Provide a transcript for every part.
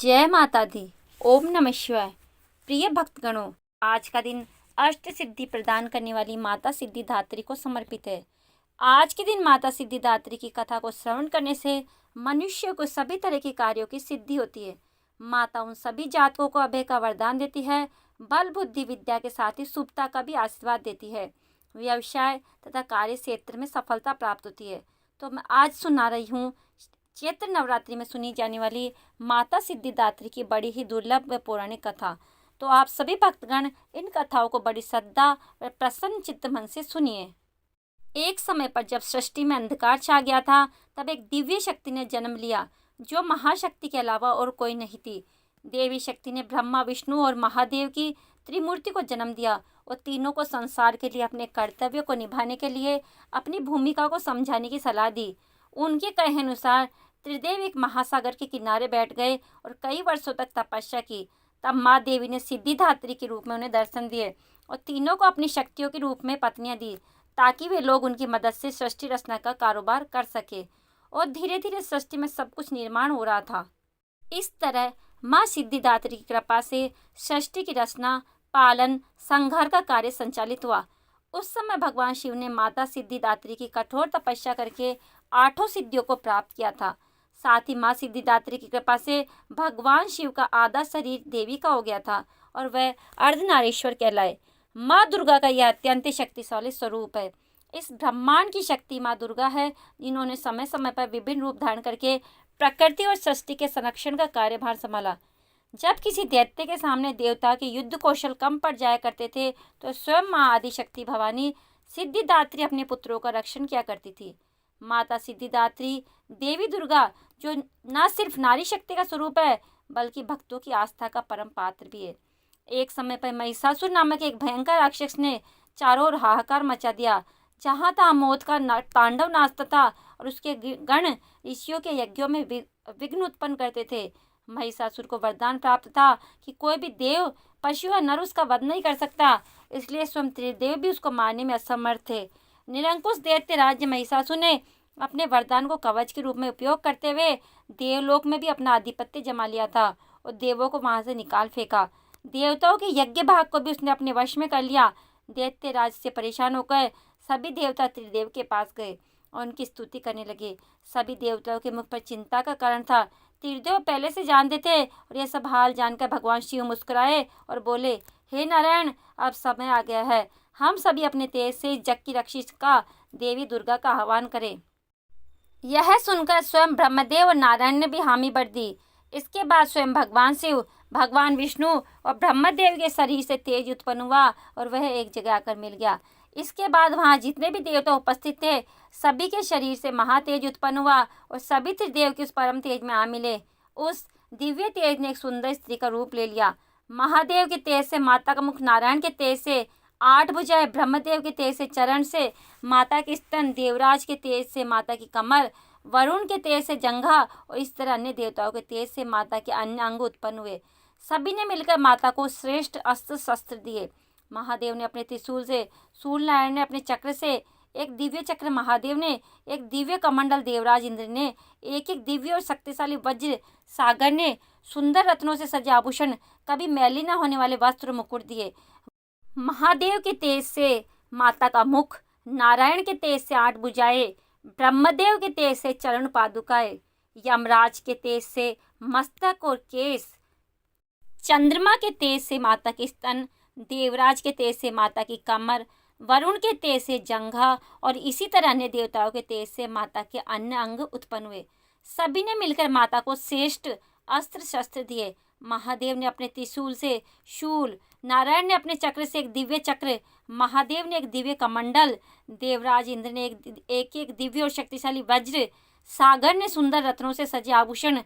जय माता दी। ओम नमः शिवाय। प्रिय भक्तगणों, आज का दिन अष्ट सिद्धि प्रदान करने वाली माता सिद्धिदात्री को समर्पित है। आज के दिन माता सिद्धिदात्री की कथा को श्रवण करने से मनुष्य को सभी तरह के कार्यों की सिद्धि होती है। माता उन सभी जातकों को अभय का वरदान देती है। बल बुद्धि विद्या के साथ ही शुभता का भी आशीर्वाद देती है। व्यवसाय तथा कार्य क्षेत्र में सफलता प्राप्त होती है। तो मैं आज सुना रही हूँ चैत्र नवरात्रि में सुनी जाने वाली माता सिद्धिदात्री की बड़ी ही दुर्लभ व पौराणिक कथा। तो आप सभी भक्तगण इन कथाओं को बड़ी श्रद्धा व प्रसन्न चित्त मन से सुनिए। एक समय पर जब सृष्टि में अंधकार छा गया था, तब एक दिव्य शक्ति ने जन्म लिया जो महाशक्ति के अलावा और कोई नहीं थी। देवी शक्ति ने ब्रह्मा, विष्णु और महादेव की त्रिमूर्ति को जन्म दिया और तीनों को संसार के लिए अपने कर्तव्य को निभाने के लिए अपनी भूमिका को समझाने की सलाह दी। उनके कहे अनुसार त्रिदेव एक महासागर के किनारे बैठ गए और कई वर्षों तक तपस्या की। तब माँ देवी ने सिद्धिदात्री के रूप में उन्हें दर्शन दिए और तीनों को अपनी शक्तियों के रूप में पत्नियां दी, ताकि वे लोग उनकी मदद से सृष्टि रचना का कारोबार कर सके। और धीरे धीरे सृष्टि में सब कुछ निर्माण हो रहा था। इस तरह माँ सिद्धिदात्री की कृपा से सृष्टि की रचना, पालन, संहार का कार्य संचालित हुआ। उस समय भगवान शिव ने माता सिद्धिदात्री की कठोर तपस्या करके 8 सिद्धियों को प्राप्त किया था। साथ ही माँ सिद्धिदात्री की कृपा से भगवान शिव का आधा शरीर देवी का हो गया था और वह अर्धनारीश्वर कहलाए। माँ दुर्गा का यह अत्यंत शक्तिशाली स्वरूप है। इस ब्रह्मांड की शक्ति माँ दुर्गा है, जिन्होंने समय समय पर विभिन्न रूप धारण करके प्रकृति और सृष्टि के संरक्षण का कार्यभार संभाला। जब किसी दैत्य के सामने देवता के युद्ध कौशल कम पड़ जाया करते थे, तो स्वयं माँ आदिशक्ति भवानी सिद्धिदात्री अपने पुत्रों का रक्षण किया करती थी। माता सिद्धिदात्री देवी दुर्गा, जो न सिर्फ नारी शक्ति का स्वरूप है, बल्कि भक्तों की आस्था का परम पात्र भी है। एक समय पर महिषासुर नामक एक भयंकर राक्षस ने चारों ओर हाहाकार मचा दिया। जहाँ तहाँ मौत का तांडव नाचता था और उसके गण ऋषियों के यज्ञों में विघ्न उत्पन्न करते थे। महिषासुर को वरदान प्राप्त था कि कोई भी देव, पशु या नर उसका वध नहीं कर सकता, इसलिए स्वयं त्रिदेव भी उसको मारने में असमर्थ थे। निरंकुश दैत्य राज्य महिषासुर ने अपने वरदान को कवच के रूप में उपयोग करते हुए देवलोक में भी अपना आधिपत्य जमा लिया था और देवों को वहां से निकाल फेंका। देवताओं के यज्ञ भाग को भी उसने अपने वश में कर लिया। दैत्य राज से परेशान होकर सभी देवता त्रिदेव के पास गए और उनकी स्तुति करने लगे। सभी देवताओं के मुख पर चिंता का कारण था। त्रिदेव पहले से जानते थे और यह सब हाल जानकर भगवान शिव मुस्कुराए और बोले, हे नारायण, अब समय आ गया है, हम सभी अपने तेज से जग की रक्षिका देवी दुर्गा का आह्वान करें। यह सुनकर स्वयं ब्रह्मदेव और नारायण ने भी हामी भर दी। इसके बाद स्वयं भगवान शिव, भगवान विष्णु और ब्रह्मदेव के शरीर से तेज उत्पन्न हुआ और वह एक जगह आकर मिल गया। इसके बाद वहां जितने भी देवता उपस्थित थे, सभी के शरीर से महातेज उत्पन्न हुआ और सभी त्रिदेव के उस परम तेज में आ मिले। उस दिव्य तेज ने एक सुंदर स्त्री का रूप ले लिया। महादेव के तेज से माता का मुख, नारायण के तेज से 8 भुजाएं, ब्रह्मदेव के तेज से चरण से माता के स्तन, देवराज के तेज से माता की कमर, वरुण के तेज से जंघा और इस तरह अन्य देवताओं के तेज से माता के अन्य अंग उत्पन्न हुए। सभी ने मिलकर माता को श्रेष्ठ अस्त्र शस्त्र दिए। महादेव ने अपने त्रिशूल से, सूर्यनारायण ने अपने चक्र से एक दिव्य चक्र, महादेव ने एक दिव्य कमंडल, देवराज इंद्र ने एक एक दिव्य और शक्तिशाली वज्र, सागर ने सुंदर रत्नों से सजे आभूषण, कभी मैली न होने वाले वस्त्र मुकुट दिए। महादेव के तेज से माता का मुख, नारायण के तेज से 8 भुजाएं, ब्रह्मदेव के तेज से चरण पादुकाएं, यमराज के तेज से मस्तक और केस, चंद्रमा के तेज से माता के स्तन, देवराज के तेज से माता की कमर, वरुण के तेज से जंघा और इसी तरह अन्य देवताओं के तेज से माता के अन्य अंग उत्पन्न हुए। सभी ने मिलकर माता को श्रेष्ठ अस्त्र शस्त्र दिए। महादेव ने अपने त्रिशूल से शूल, नारायण ने अपने चक्र से एक दिव्य चक्र, महादेव ने एक दिव्य कमंडल, देवराज इंद्र ने एक दिव्य और शक्तिशाली वज्र, सागर ने सुंदर रत्नों से सजे आभूषण,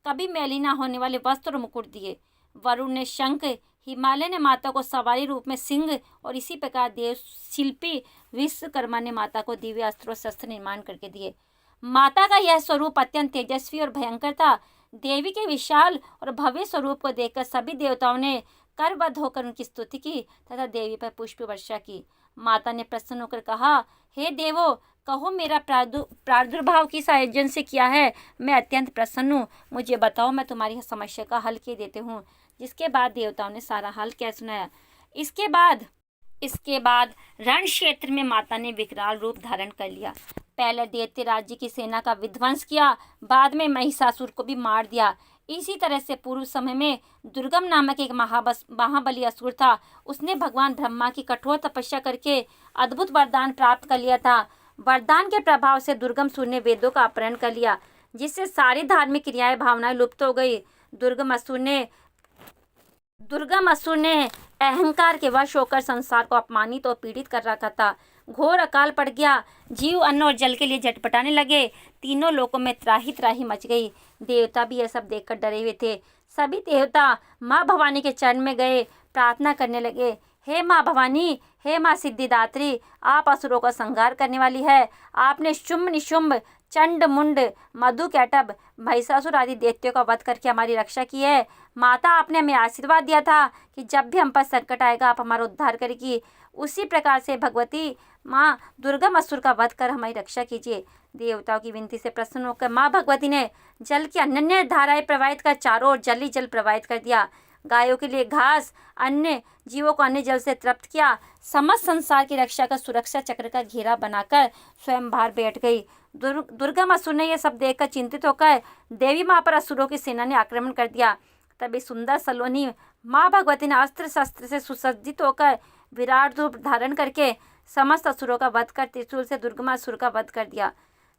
कभी मैली न होने वाले वस्त्र और मुकुट दिए। वरुण ने शंख, हिमालय ने माता को सवारी रूप में सिंह और इसी प्रकार देव शिल्पी विश्वकर्मा ने माता को दिव्य अस्त्र और शस्त्र निर्माण करके दिए। माता का यह स्वरूप अत्यंत तेजस्वी और भयंकर था। देवी के विशाल और भव्य स्वरूप को देखकर सभी देवताओं ने करबद्ध होकर उनकी स्तुति की तथा देवी पर पुष्प वर्षा की। माता ने प्रसन्न होकर कहा, हे देवो, कहो मेरा प्रादुर्भाव किस आयोजन से किया है। मैं अत्यंत प्रसन्न हूँ, मुझे बताओ, मैं तुम्हारी समस्या का हल किए देते हूँ। जिसके बाद देवताओं ने सारा हल कह सुनाया। इसके बाद रण क्षेत्र में माता ने विकराल रूप धारण कर लिया। पहले दैत्य राज्य की सेना का विध्वंस किया, बाद में महिषासुर को भी मार दिया। इसी तरह से पूर्व समय में दुर्गम नामक एक महाबली असुर था। उसने भगवान ब्रह्मा की कठोर तपस्या करके अद्भुत वरदान प्राप्त कर लिया था। वरदान के प्रभाव से दुर्गम सुर ने वेदों का अपहरण कर लिया, जिससे सारी धार्मिक क्रियाएं भावनाएं लुप्त हो गई। दुर्गम असुर ने अहंकार के वश होकर संसार को अपमानित और पीड़ित कर रखा था। घोर अकाल पड़ गया, जीव अन्न और जल के लिए झटपटाने लगे। तीनों लोकों में त्राही त्राही मच गई। देवता भी यह सब देखकर डरे हुए थे। सभी देवता माँ भवानी के चरण में गए, प्रार्थना करने लगे, हे माँ भवानी, हे माँ सिद्धिदात्री, आप असुरों का संहार करने वाली है। आपने शुंभ निशुंभ, चंड मुंड, मधु कैटभ, महिषासुर आदि दैत्यों का वध करके हमारी रक्षा की है। माता, आपने हमें आशीर्वाद दिया था कि जब भी हम पर संकट आएगा आप हमारा उद्धार करेगी। उसी प्रकार से भगवती माँ दुर्गम असुर का वध कर हमारी रक्षा कीजिए। देवताओं की विनती से प्रसन्न होकर माँ भगवती ने जल की अनन्य धाराएं प्रवाहित कर चारों ओर जल ही जल प्रवाहित कर दिया। गायों के लिए घास, अन्य जीवों को अन्य जल से तृप्त किया। समस्त संसार की रक्षा का सुरक्षा चक्र का घेरा बनाकर स्वयं बाहर बैठ गई। दुर्गम असुर ने यह सब देखकर चिंतित होकर देवी माँ पर असुरों की सेना ने आक्रमण कर दिया। तभी सुंदर सलोनी माँ भगवती ने अस्त्र शस्त्र से सुसज्जित होकर विराट रूप धारण करके समस्त असुरों का वध कर त्रिशूल से दुर्गम असुर का वध कर दिया।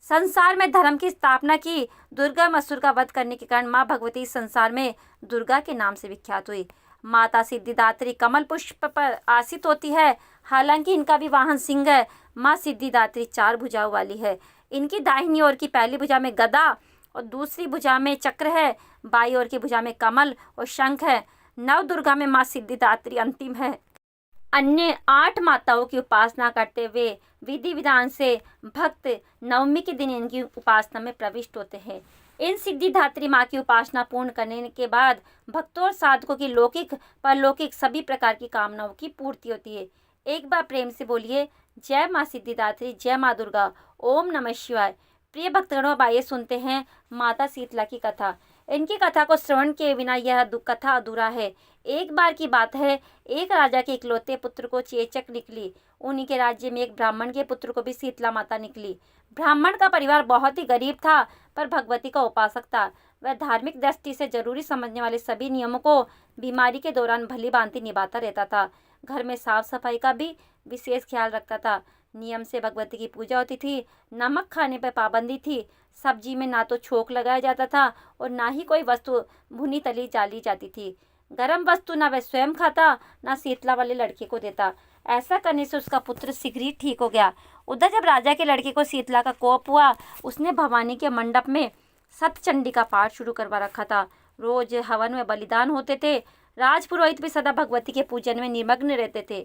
संसार में धर्म की स्थापना की। दुर्गम असुर का वध करने के कारण माँ भगवती इस संसार में दुर्गा के नाम से विख्यात हुई। माता सिद्धिदात्री कमल पुष्प पर आसीत होती है। हालांकि इनका भी वाहन सिंह है। माँ सिद्धिदात्री 4 भुजाओं वाली है। इनकी दाहिनी ओर की पहली भुजा में गदा और दूसरी भुजा में चक्र है। बाई ओर की भुजा में कमल और शंख है। नव दुर्गा में माँ सिद्धिदात्री अंतिम है। अन्य 8 माताओं की उपासना करते हुए विधि विधान से भक्त नवमी के दिन इनकी उपासना में प्रविष्ट होते हैं। इन सिद्धिदात्री माँ की उपासना पूर्ण करने के बाद भक्तों और साधकों की लौकिक परलौकिक सभी प्रकार की कामनाओं की पूर्ति होती है। एक बार प्रेम से बोलिए, जय माँ सिद्धिदात्री, जय माँ दुर्गा, ओम नमः शिवाय। प्रिय भक्तगणों, अब आइए सुनते हैं माता शीतला की कथा। इनकी कथा को श्रवण के बिना यह कथा अधूरा है। एक बार की बात है, एक राजा के इकलौते पुत्र को चेचक निकली। उन्हीं के राज्य में एक ब्राह्मण के पुत्र को भी शीतला माता निकली। ब्राह्मण का परिवार बहुत ही गरीब था, पर भगवती का उपासक था। वह धार्मिक दृष्टि से जरूरी समझने वाले सभी नियमों को बीमारी के दौरान भली भांति निभाता रहता था। घर में साफ सफाई का भी विशेष ख्याल रखता था। नियम से भगवती की पूजा होती थी। नमक खाने पर पाबंदी थी। सब्जी में ना तो छोंक लगाया जाता था और ना ही कोई वस्तु भुनी तली डाली जाती थी। गर्म वस्तु ना वह स्वयं खाता, ना शीतला वाले लड़के को देता। ऐसा करने से उसका पुत्र शीघ्र ही ठीक हो गया। उधर जब राजा के लड़के को शीतला का कोप हुआ, उसने भवानी के मंडप में सतचंडी का पाठ शुरू करवा रखा था। रोज हवन में बलिदान होते थे। राजपुरोहित भी सदा भगवती के पूजन में निमग्न रहते थे।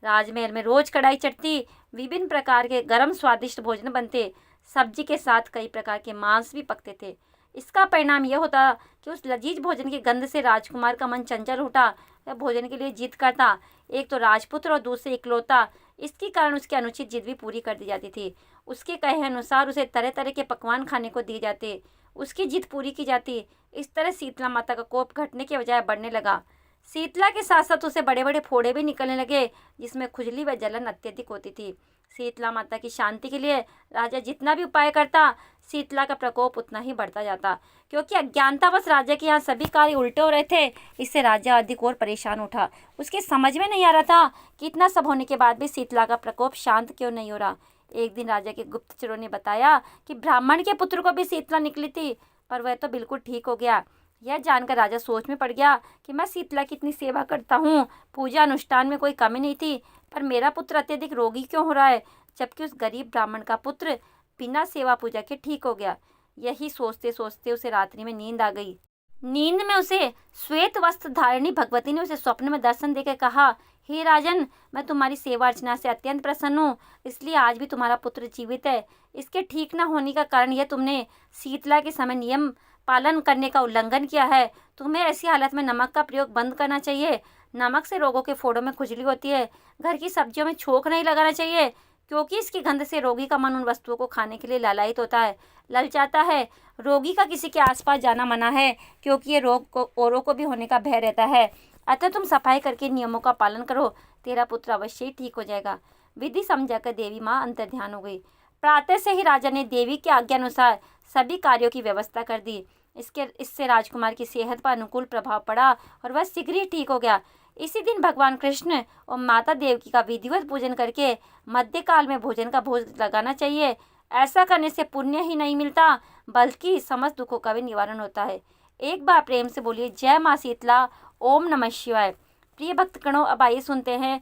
राजमहल में रोज कढ़ाई चढ़ती, विभिन्न प्रकार के गर्म स्वादिष्ट भोजन बनते। सब्जी के साथ कई प्रकार के मांस भी पकते थे। इसका परिणाम यह होता कि उस लजीज भोजन की गंध से राजकुमार का मन चंचल उठा। वह भोजन के लिए जिद करता। एक तो राजपुत्र और दूसरे इकलौता, इसके कारण उसकी अनुचित जिद भी पूरी कर दी जाती थी। उसके कहे अनुसार उसे तरह तरह के पकवान खाने को दिए जाते, उसकी जिद पूरी की जाती। इस तरह शीतला माता का कोप घटने के बजाय बढ़ने लगा। शीतला के साथ साथ उसे बड़े बड़े फोड़े भी निकलने लगे, जिसमें खुजली व जलन अत्यधिक होती थी। शीतला माता की शांति के लिए राजा जितना भी उपाय करता, शीतला का प्रकोप उतना ही बढ़ता जाता। क्योंकि अज्ञानतावश राजा के यहाँ सभी कार्य उल्टे हो रहे थे, इससे राजा अधिक और परेशान उठा। उसके समझ में नहीं आ रहा था कि इतना सब होने के बाद भी शीतला का प्रकोप शांत क्यों नहीं हो रहा। एक दिन राजा के गुप्तचरों ने बताया कि ब्राह्मण के पुत्र को भी शीतला निकली थी, पर वह तो बिल्कुल ठीक हो गया। यह जानकर राजा सोच में पड़ गया कि मैं शीतला की इतनी सेवा करता हूँ, पूजा अनुष्ठान में कोई कमी नहीं थी, पर मेरा पुत्र अत्यधिक रोगी क्यों हो रहा है, जबकि उस गरीब ब्राह्मण का पुत्र बिना सेवा पूजा के ठीक हो गया। यही सोचते सोचते उसे रात्रि में नींद आ गई। नींद में उसे श्वेत वस्त्र धारिणी भगवती ने उसे स्वप्न में दर्शन देकर कहा, हे राजन, मैं तुम्हारी सेवा अर्चना से अत्यंत प्रसन्न हूँ, इसलिए आज भी तुम्हारा पुत्र जीवित है। इसके ठीक न होने का कारण यह तुमने शीतला के समय नियम पालन करने का उल्लंघन किया है। तुम्हें ऐसी हालत में नमक का प्रयोग बंद करना चाहिए। नमक से रोगों के फोड़ों में खुजली होती है। घर की सब्जियों में छोंक नहीं लगाना चाहिए, क्योंकि इसकी गंध से रोगी का मन उन वस्तुओं को खाने के लिए लालायित होता है, ललचाता है। रोगी का किसी के आसपास जाना मना है, क्योंकि ये रोग को औरों को भी होने का भय रहता है। अतः तुम सफाई करके नियमों का पालन करो, तेरा पुत्र अवश्य ही ठीक हो जाएगा। विधि समझाकर देवी माँ अंतर्ध्यान हो गई। प्रातः से ही राजा ने देवी की आज्ञा अनुसार सभी कार्यों की व्यवस्था कर दी। इससे राजकुमार की सेहत पर अनुकूल प्रभाव पड़ा और वह शीघ्र ही ठीक हो गया। इसी दिन भगवान कृष्ण और माता देवकी का विधिवत पूजन करके मध्यकाल में भोजन का भोज लगाना चाहिए। ऐसा करने से पुण्य ही नहीं मिलता, बल्कि समस्त दुखों का भी निवारण होता है। एक बार प्रेम से बोलिए जय माँ शीतला, ओम नमः शिवाय। प्रिय भक्तगणों, अब आइए सुनते हैं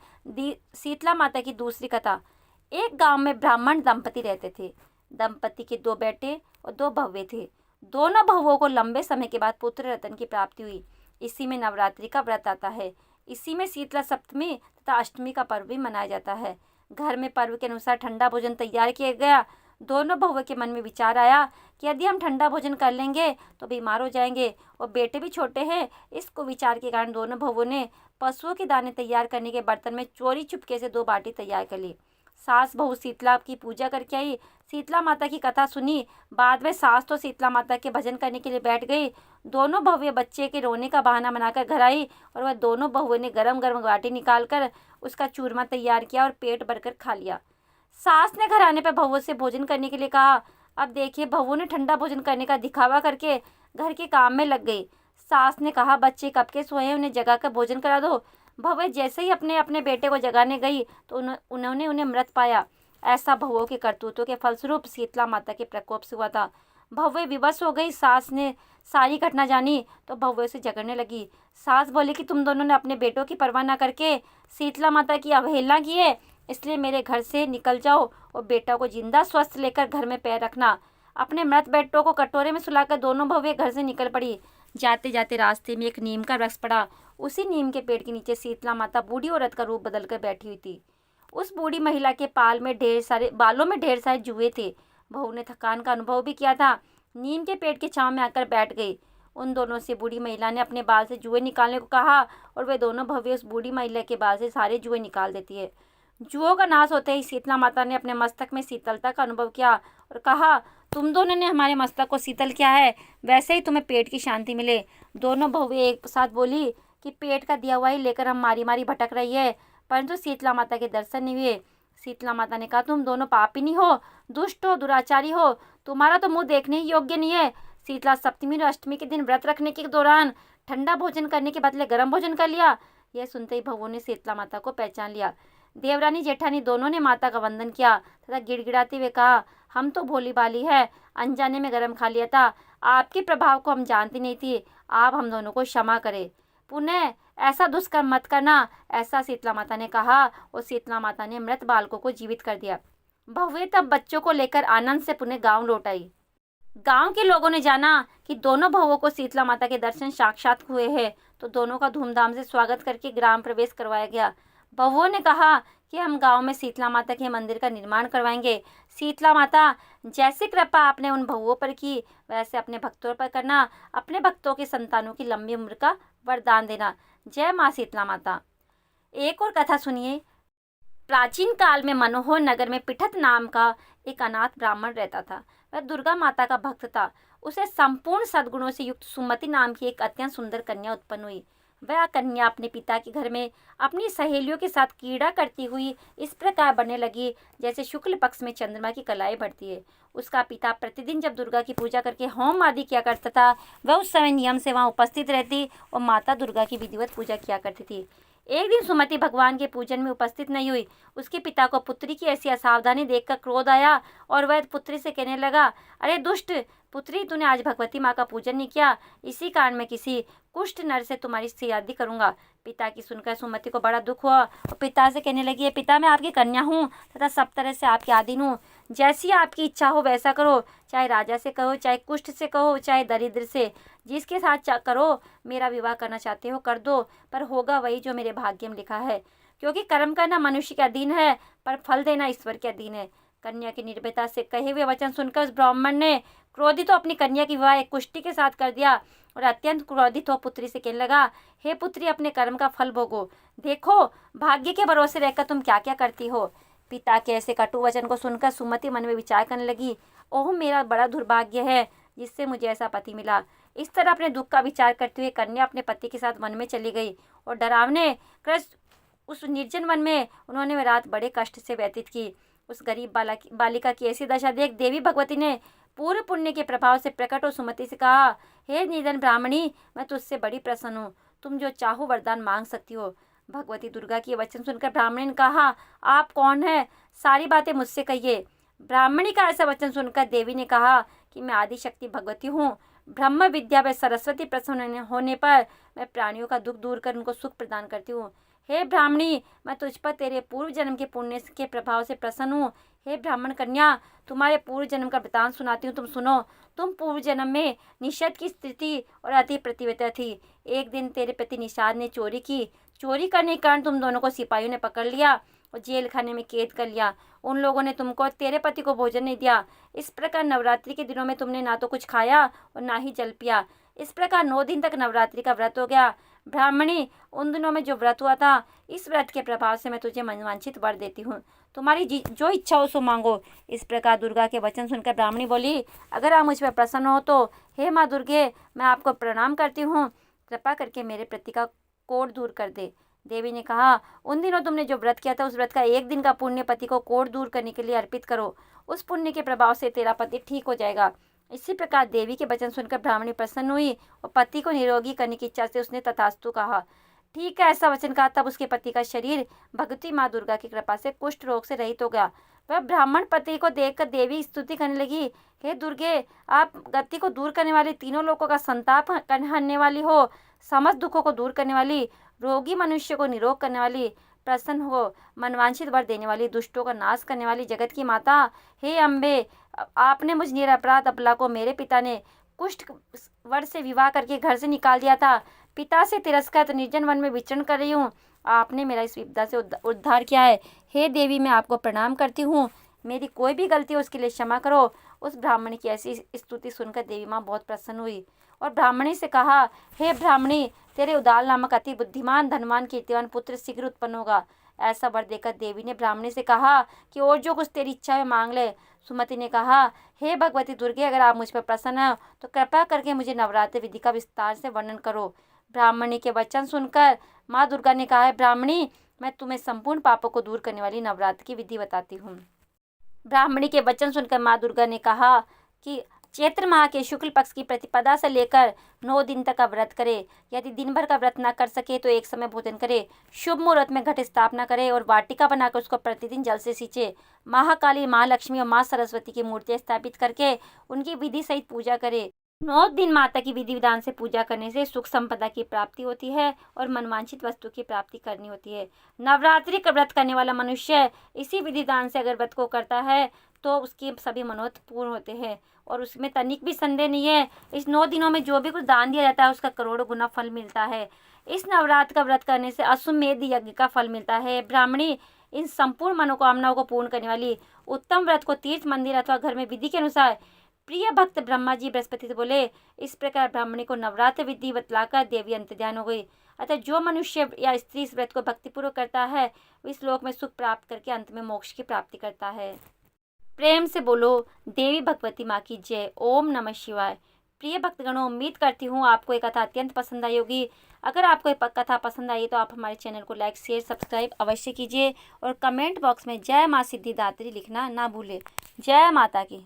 शीतला माता की दूसरी कथा। एक गांव में ब्राह्मण दंपति रहते थे। दंपति के 2 बेटे और 2 बहुएं थे। दोनों बहुओं को लंबे समय के बाद पुत्र रत्न की प्राप्ति हुई। इसी में नवरात्रि का व्रत आता है। इसी में शीतला सप्तमी तथा अष्टमी का पर्व भी मनाया जाता है। घर में पर्व के अनुसार ठंडा भोजन तैयार किया गया। दोनों बहुओं के मन में विचार आया कि यदि हम ठंडा भोजन कर लेंगे तो बीमार हो जाएंगे, और बेटे भी छोटे हैं। इसको विचार के कारण दोनों बहुओं ने पशुओं के दाने तैयार करने के बर्तन में चोरी चुपके से 2 बाटी तैयार कर ली। सास बहू शीतला की पूजा करके आई, शीतला माता की कथा सुनी। बाद में सास तो शीतला माता के भजन करने के लिए बैठ गई। दोनों बहुएं बच्चे के रोने का बहाना बनाकर घर आई, और वह दोनों बहुओं ने गरम गरम बाटी निकालकर उसका चूरमा तैयार किया और पेट भरकर खा लिया। सास ने घर आने पर बहुओं से भोजन करने के लिए कहा। अब देखिए, बहुओं ने ठंडा भोजन करने का दिखावा करके घर के काम में लग गई। सास ने कहा, बच्चे कब के सोए हैं, उन्हें जगा कर भोजन करा दो। बहुएं जैसे ही अपने अपने बेटे को जगाने गई तो उन्होंने उन्हें मृत पाया। ऐसा बहुओं के करतूतों के फलस्वरूप शीतला माता के प्रकोप से हुआ था। बहुएं विवश हो गई। सास ने सारी घटना जानी तो बहुओं से झगड़ने लगी। सास बोली कि तुम दोनों ने अपने बेटों की परवाह न करके शीतला माता की अवहेलना की है, इसलिए मेरे घर से निकल जाओ और बेटा को जिंदा स्वस्थ लेकर घर में पैर रखना। अपने मृत बेटों को कटोरे में सुलाकर दोनों बहुएं घर से निकल पड़ी। जाते जाते रास्ते में एक नीम का वृक्ष पड़ा। उसी नीम के पेड़ के नीचे शीतला माता बूढ़ी औरत का रूप बदलकर बैठी हुई थी। उस बूढ़ी महिला के बालों में ढेर सारे जुए थे। बहू ने थकान का अनुभव भी किया था। नीम के पेड़ के छांव में आकर बैठ गई। उन दोनों से बूढ़ी महिला ने अपने बाल से जुए निकालने को कहा, और वे दोनों बहुएं उस बूढ़ी महिला के बाल से सारे जुए निकाल देती है। जुओं का नाश होते ही शीतला माता ने अपने मस्तक में शीतलता का अनुभव किया और कहा, तुम दोनों ने हमारे मस्तक को शीतल किया है, वैसे ही तुम्हें पेट की शांति मिले। दोनों बहुएं एक साथ बोली कि पेट का दिया हुआ ही लेकर हम मारी मारी भटक रही है, परंतु शीतला माता के दर्शन नहीं हुए। शीतला माता ने कहा, तुम दोनों पापिनी हो, दुष्ट हो, दुराचारी हो, तुम्हारा तो मुंह देखने ही योग्य नहीं है। शीतला सप्तमी और अष्टमी के दिन व्रत रखने के दौरान ठंडा भोजन करने के बदले गर्म भोजन कर लिया। यह सुनते ही बहुओं ने शीतला माता को पहचान लिया। देवरानी जेठानी दोनों ने माता का वंदन किया तथा गिड़गिड़ाते हुए कहा, हम तो भोली भाली है, अनजाने में गर्म खा लिया था, आपके प्रभाव को हम जानती नहीं थी, आप हम दोनों को क्षमा करें। पुनः ऐसा दुष्कर्म मत करना, ऐसा शीतला माता ने कहा, और शीतला माता ने मृत बालकों को जीवित कर दिया। बहुएं तब बच्चों को लेकर आनंद से पुनः गांव लौट आई। गांव के लोगों ने जाना कि दोनों बहुओं को शीतला माता के दर्शन साक्षात हुए हैं, तो दोनों का धूमधाम से स्वागत करके ग्राम प्रवेश करवाया गया। बहुओं ने कहा कि हम गांव में शीतला माता के मंदिर का निर्माण करवाएंगे। शीतला माता, जैसी कृपा आपने उन बहुओं पर की, वैसे अपने भक्तों पर करना। अपने भक्तों के संतानों की लंबी उम्र का वरदान देना। जय माँ शीतला माता। एक और कथा सुनिए। प्राचीन काल में मनोहर नगर में पिठत नाम का एक अनाथ ब्राह्मण रहता था। वह दुर्गा माता का भक्त था। उसे संपूर्ण सद्गुणों से युक्त सुमति नाम की एक अत्यंत सुंदर कन्या उत्पन्न हुई। वह कन्या अपने पिता के घर में अपनी सहेलियों के साथ क्रीड़ा करती हुई इस प्रकार बढ़ने लगी जैसे शुक्ल पक्ष में चंद्रमा की कलाएं बढ़ती है। उसका पिता प्रतिदिन जब दुर्गा की पूजा करके होम आदि किया करता था, वह उस समय नियम से वहां उपस्थित रहती और माता दुर्गा की विधिवत पूजा किया करती थी। एक दिन सुमति भगवान के पूजन में उपस्थित नहीं हुई। उसके पिता को पुत्री की ऐसी असावधानी देखकर क्रोध आया और वह पुत्री से कहने लगा, अरे दुष्ट पुत्री, तूने आज भगवती माँ का पूजन नहीं किया, इसी कारण मैं किसी कुष्ठ नर से तुम्हारी शादी करूंगा। पिता की सुनकर सुमति को बड़ा दुख हुआ और पिता से कहने लगी, पिता, मैं आपकी कन्या हूँ तथा सब तरह से आपके अधीन हूँ। जैसी आपकी इच्छा हो वैसा करो, चाहे राजा से कहो, चाहे कुष्ठ से कहो, चाहे दरिद्र से, जिसके साथ करो, मेरा विवाह करना चाहते हो कर दो, पर होगा वही जो मेरे भाग्य में लिखा है। क्योंकि कर्म करना मनुष्य के अधीन है, पर फल देना ईश्वर के अधीन है। कन्या की निर्भयता से कहे हुए वचन सुनकर उस ब्राह्मण ने क्रोधित हो अपनी कन्या की विवाह एक कुष्टी के साथ कर दिया और अत्यंत क्रोधित हो पुत्री से कहने लगा, हे पुत्री, अपने कर्म का फल भोगो। देखो भाग्य के भरोसे रहकर तुम क्या क्या करती हो। पिता के ऐसे कटु वचन को सुनकर सुमति मन में विचार करने लगी, ओह मेरा बड़ा दुर्भाग्य है जिससे मुझे ऐसा पति मिला। इस तरह अपने दुख का विचार करते हुए कन्या अपने पति के साथ वन में चली गई और डरावने कृष्ण उस निर्जन वन में उन्होंने रात बड़े कष्ट से व्यतीत की। उस गरीब बालिका की ऐसी दशा देख देवी भगवती ने पूर्व पुण्य के प्रभाव से प्रकट हो सुमति से कहा, हे निर्धन ब्राह्मणी, मैं तुझसे बड़ी प्रसन्न हूँ, तुम जो चाहो वरदान मांग सकती हो। भगवती दुर्गा के वचन सुनकर ब्राह्मणी ने कहा, आप कौन है, सारी बातें मुझसे कहिए। ब्राह्मणी का ऐसा वचन सुनकर देवी ने कहा कि मैं आदिशक्ति भगवती हूँ, ब्रह्म विद्या व सरस्वती प्रसन्न होने पर मैं प्राणियों का दुख दूर कर उनको सुख प्रदान करती हूँ। हे ब्राह्मणी, मैं तुझ पर तेरे पूर्व जन्म के पुण्य के प्रभाव से प्रसन्न हूँ। हे ब्राह्मण कन्या, तुम्हारे पूर्व जन्म का वृतांत सुनाती हूँ, तुम सुनो। तुम पूर्व जन्म में निषाद की स्थिति और अति प्रतिव्रता थी। एक दिन तेरे पति निषाद ने चोरी की। चोरी करने के कारण तुम दोनों को सिपाहियों ने पकड़ लिया और जेल खाने में कैद कर लिया। उन लोगों ने तुमको तेरे पति को भोजन नहीं दिया। इस प्रकार नवरात्रि के दिनों में तुमने ना तो कुछ खाया और ना ही जल पिया। इस प्रकार 9 दिन तक नवरात्रि का व्रत हो गया। ब्राह्मणी, उन दिनों में जो व्रत हुआ था, इस व्रत के प्रभाव से मैं तुझे मनवांछित वर देती हूँ, तुम्हारी जो इच्छा हो सो मांगो। इस प्रकार दुर्गा के वचन सुनकर ब्राह्मणी बोली, अगर आप मुझ पर प्रसन्न हो तो हे माँ दुर्गे, मैं आपको प्रणाम करती हूँ, कृपा करके मेरे प्रति का कोढ़ दूर कर दे। देवी ने कहा, उन दिनों तुमने जो व्रत किया था उस व्रत का 1 दिन का पुण्य पति को कोढ़ दूर करने के लिए अर्पित करो। उस पुण्य के प्रभाव से तेरा पति ठीक हो जाएगा। इसी प्रकार देवी के वचन सुनकर ब्राह्मणी प्रसन्न हुई और पति को निरोगी करने की इच्छा से उसने तथास्तु कहा। ठीक है, ऐसा वचन कहा तब उसके पति का शरीर भगवती माँ दुर्गा की कृपा से कुष्ठ रोग से रहित हो गया। वह ब्राह्मण पति को देखकर देवी स्तुति करने लगी, हे दुर्गे, आप गति को दूर करने वाली, तीनों लोगों का संताप हरने वाली हो, समस्त दुखों को दूर करने वाली, रोगी मनुष्य को निरोग करने वाली, प्रसन्न हो, मनवांछित वर देने वाली, दुष्टों का नाश करने वाली जगत की माता, हे अम्बे, आपने मुझ निरपराध अबला को मेरे पिता ने कुष्ठ वर से विवाह करके घर से निकाल दिया था। पिता से तिरस्कृत निर्जन वन में विचरण कर रही हूँ, आपने मेरा इस विपदा से उद्धार किया है। हे देवी, मैं आपको प्रणाम करती हूँ, मेरी कोई भी गलती हो उसके लिए क्षमा करो। उस ब्राह्मणी की ऐसी स्तुति सुनकर देवी माँ बहुत प्रसन्न हुई और ब्राह्मणी से कहा, हे ब्राह्मणी, तेरे उदाल नामक अति बुद्धिमान धनवान कीर्तिवान पुत्र शीघ्र उत्पन्न होगा। ऐसा वर देकर देवी ने ब्राह्मणी से कहा कि और जो कुछ तेरी इच्छा है मांग ले। सुमति ने कहा, हे भगवती दुर्गे, अगर आप मुझ पर प्रसन्न हो तो कृपा करके मुझे नवरात्रि विधि का विस्तार से वर्णन करो। ब्राह्मणी के वचन सुनकर माँ दुर्गा ने कहा, ब्राह्मणी, मैं तुम्हें संपूर्ण पापों को दूर करने वाली नवरात्रि की विधि बताती हूँ। ब्राह्मणी के वचन सुनकर माँ दुर्गा ने कहा कि चैत्र माह के शुक्ल पक्ष की प्रतिपदा से लेकर 9 दिन तक का व्रत करे। यदि दिन भर का व्रत न कर सके तो एक समय भोजन करे। शुभ मुहूर्त में घट स्थापना करे और वाटिका बनाकर उसको प्रतिदिन जल से सींचे। महाकाली, महालक्ष्मी और माँ सरस्वती की मूर्तियाँ स्थापित करके उनकी विधि सहित पूजा करे। 9 दिन माता की विधि विधान से पूजा करने से सुख संपदा की प्राप्ति होती है और मनवांछित वस्तु की प्राप्ति करनी होती है। नवरात्रि का व्रत करने वाला मनुष्य इसी विधि विधान से अगर व्रत को करता है तो उसके सभी मनोरथ पूर्ण होते हैं और उसमें तनिक भी संदेह नहीं है। इस 9 दिनों में जो भी कुछ दान दिया जाता है उसका करोड़ों गुना फल मिलता है। इस नवरात्र का व्रत करने से अश्वमेध यज्ञ का फल मिलता है। ब्राह्मणी, इन संपूर्ण मनोकामनाओं को पूर्ण करने वाली उत्तम व्रत को तीर्थ, मंदिर अथवा घर में विधि के अनुसार प्रिय भक्त ब्रह्मा जी बृहस्पति से बोले। इस प्रकार ब्राह्मणी को नवरात्र विधि बतलाकर देवी अंतर्ध्यान हो गई। अतः जो मनुष्य या स्त्री इस व्रत को भक्तिपूर्वक करता है इस लोक में सुख प्राप्त करके अंत में मोक्ष की प्राप्ति करता है। प्रेम से बोलो देवी भगवती माँ की जय। ओम नमः शिवाय। प्रिय भक्तगणों, उम्मीद करती हूँ आपको ये कथा अत्यंत पसंद आई होगी। अगर आपको ये कथा पसंद आई तो आप हमारे चैनल को लाइक, शेयर, सब्सक्राइब अवश्य कीजिए और कमेंट बॉक्स में जय माँ सिद्धिदात्री लिखना ना भूलें। जय माता की।